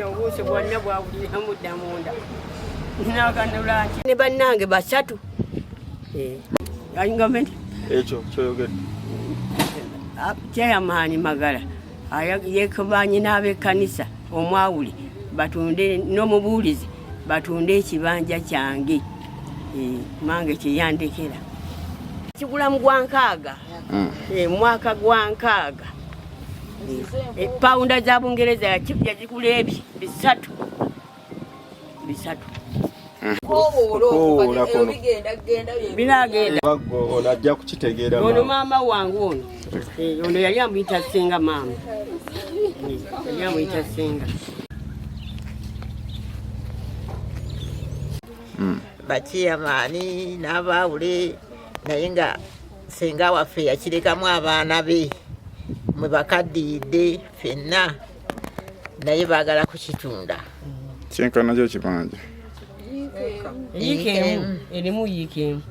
Obuusi bwonna bwawulira mudda munda nakanula nti ne bannange basatu gavumenti ekyo kyoyogedde kyeyamaani Magala yeekubanye n'ab'ekkanisa omwawuli batunde n'omubuulizi batunde ekibanja kyange mange kyeyandekera kigula mu gwankaaga mwaka gwankaaga epawunda za Bungereza yagigula ebyo bisatu binagenda ono ajja kukitegeera ono maama wange ono yali amuyita Ssenga maama yali amuyita Ssenga bakiyamaani n'abaawule naye nga Ssenga waffe yakirekamu abaana be mwe bakaddiridde ffenna naye baagala kukitunda. kyenkana kyo kibanja erimu yiikemu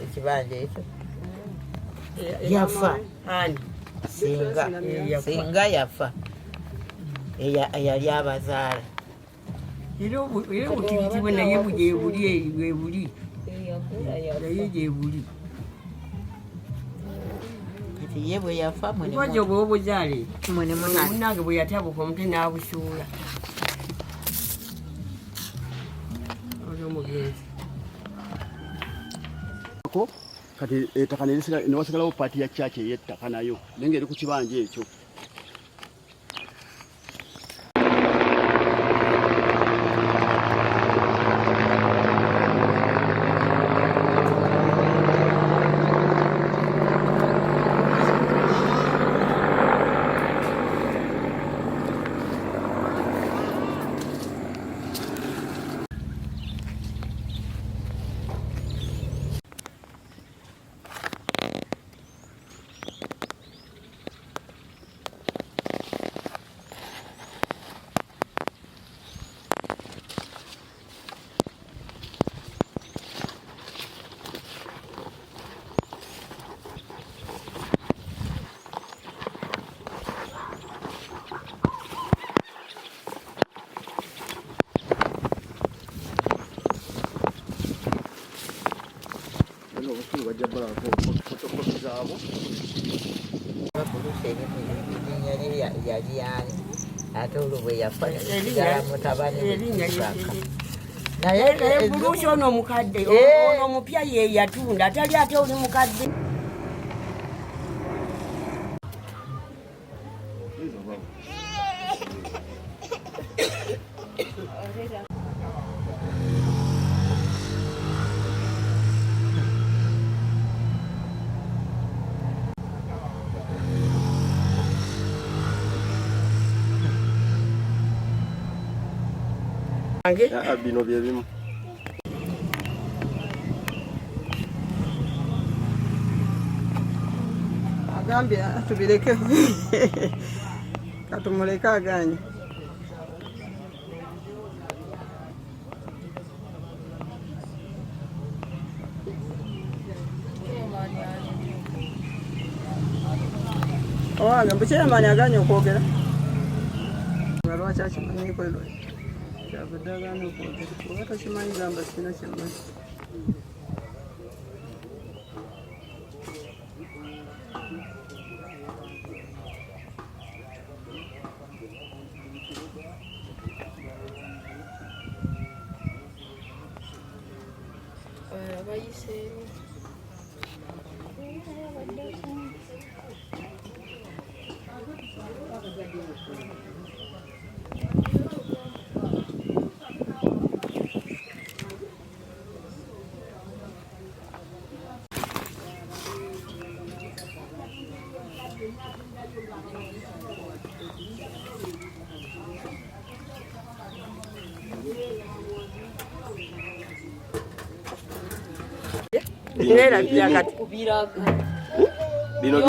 ekibanja ekyo yafa Ssenga yafa eyali abazaala era obutiriti bwe naye gyebuli naye gyebuli kati ye bwe yafa bwajja bwe obuzaale munange bwe yatabuka omutwe n'abusuula oli omugenzi kati ettaka newasigalawo paati ya kyaki ey'ettaka nayo naye ng'eri ku kibanja ekyo ate olubwe yafa yasigala mutabani naye buluusi ono omukadde ono omupya ye yatunda atali ate oli mukadde bino bye bimu agambye tubireke katumuleke aganye owange mbukyeyamaani aganye okwogera nga lwaki akimanyiko abadde agaana okwogera oba tokimanyi gamba sina kyamazzi. Nera kati